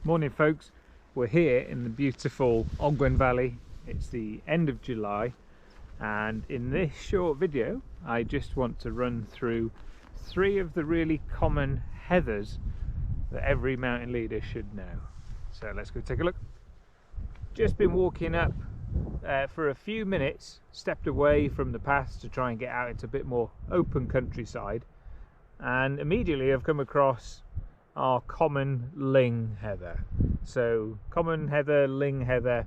Morning folks, we're here in the beautiful Ogwen Valley. It's the end of July, and in this short video I just want to run through 3 of the really common heathers that every mountain leader should know. So let's go take a look. Just been walking up for a few minutes, stepped away from the paths to try and get out into a bit more open countryside, and immediately I've come across our common Ling heather. So common heather, Ling heather,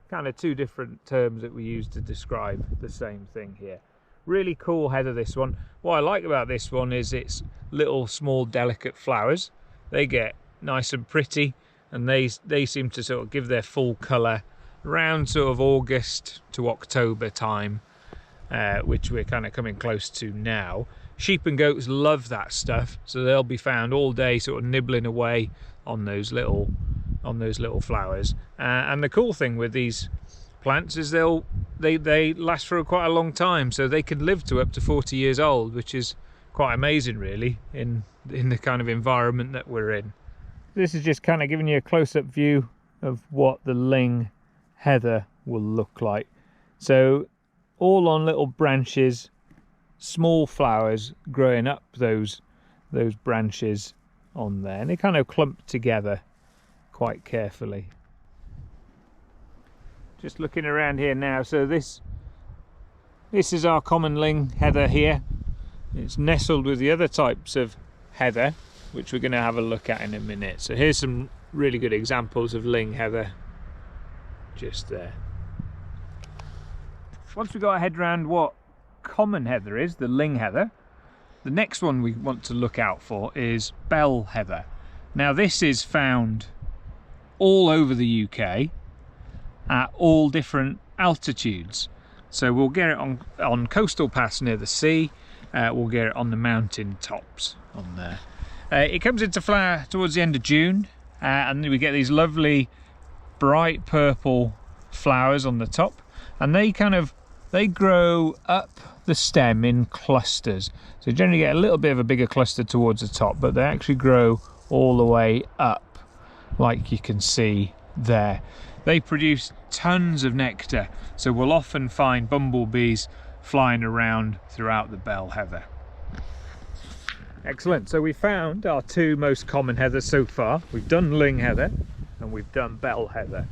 kind of 2 different terms that we use to describe the same thing here. Really cool heather, this one. What I like about this one is its little small delicate flowers. They get nice and pretty, and they seem to sort of give their full colour around sort of August to October time, which we're kind of coming close to now. Sheep and goats love that stuff, so they'll be found all day sort of nibbling away on those little flowers. And the cool thing with these plants is they last for quite a long time, so they can live to up to 40 years old, which is quite amazing really in the kind of environment that we're in. This is just kind of giving you a close-up view of what the Ling heather will look like. So all on little branches, small flowers growing up those branches on there, and they kind of clump together quite carefully. Just looking around here now, so this is our common Ling heather here. It's nestled with the other types of heather, which we're going to have a look at in a minute. So here's some really good examples of Ling heather just there. Once we got our head around what common heather is, the Ling heather, the next one we want to look out for is bell heather. Now this is found all over the UK at all different altitudes. So we'll get it on coastal paths near the sea, we'll get it on the mountain tops on there. It comes into flower towards the end of June, and we get these lovely bright purple flowers on the top, and they grow up the stem in clusters. So you generally get a little bit of a bigger cluster towards the top, but they actually grow all the way up, like you can see there. They produce tons of nectar, so we'll often find bumblebees flying around throughout the bell heather. Excellent, so we found our 2 most common heathers so far. We've done Ling heather and we've done bell heather.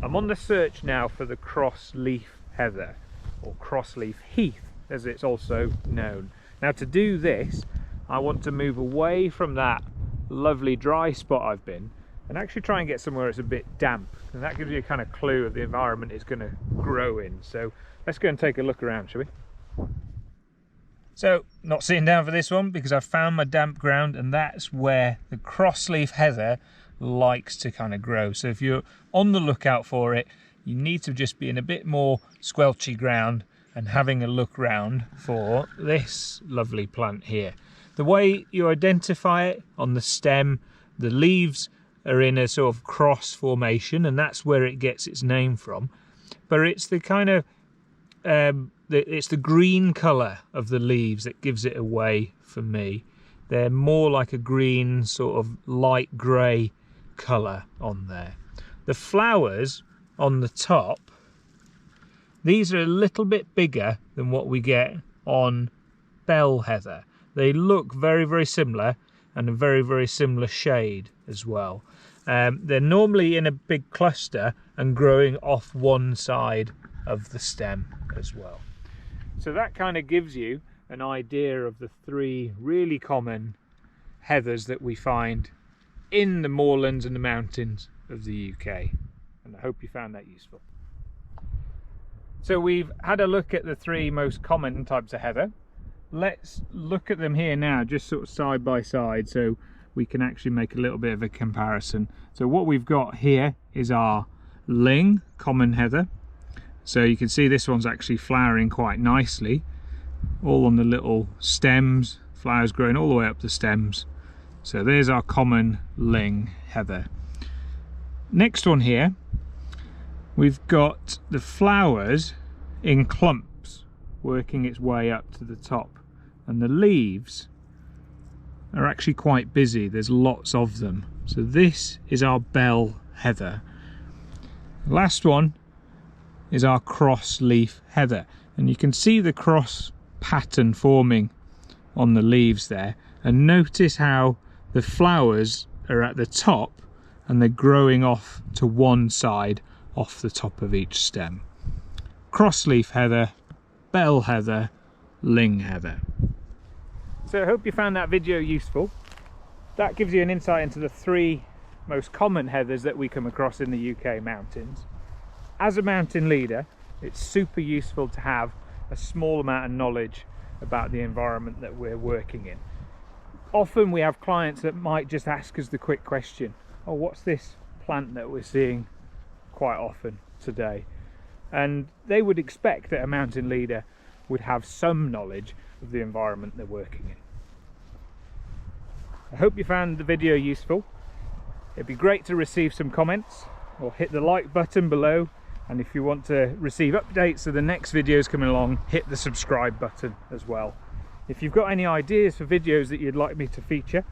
I'm on the search now for the crossleaf heather, or crossleaf heath as it's also known. Now to do this, I want to move away from that lovely dry spot I've been and actually try and get somewhere that's a bit damp, and that gives you a kind of clue of the environment it's going to grow in. So let's go and take a look around, shall we? So not sitting down for this one because I've found my damp ground, and that's where the crossleaf heather likes to kind of grow. So if you're on the lookout for it, you need to just be in a bit more squelchy ground and having a look round for this lovely plant here. The way you identify it on the stem, the leaves are in a sort of cross formation, and that's where it gets its name from. But it's the kind of it's the green colour of the leaves that gives it away for me. They're more like a green, sort of light grey colour on there. The flowers on the top, these are a little bit bigger than what we get on bell heather. They look very, very similar, and a very, very similar shade as well. They're normally in a big cluster and growing off one side of the stem as well. So that kind of gives you an idea of the 3 really common heathers that we find in the moorlands and the mountains of the UK, and I hope you found that useful. So we've had a look at the 3 most common types of heather. Let's look at them here now, just sort of side by side, so we can actually make a little bit of a comparison. So what we've got here is our Ling common heather. So you can see this one's actually flowering quite nicely, all on the little stems, flowers growing all the way up the stems. So there's our common Ling heather. Next one here, we've got the flowers in clumps working its way up to the top, and the leaves are actually quite busy. There's lots of them So this is our bell heather. The last one is our cross leaf heather, and you can see the cross pattern forming on the leaves there, and notice how the flowers are at the top and they're growing off to one side off the top of each stem. Cross leaf heather, bell heather, ling heather. So I hope you found that video useful. That gives you an insight into the 3 most common heathers that we come across in the UK mountains. As a mountain leader, it's super useful to have a small amount of knowledge about the environment that we're working in. Often we have clients that might just ask us the quick question, oh, what's this plant that we're seeing quite often today? And they would expect that a mountain leader would have some knowledge of the environment they're working in. I hope you found the video useful. It'd be great to receive some comments, or hit the like button below, and if you want to receive updates of the next videos coming along, hit the subscribe button as well. If you've got any ideas for videos that you'd like me to feature,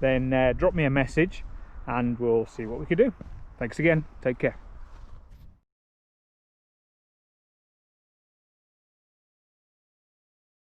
then drop me a message and we'll see what we can do. Thanks again, take care.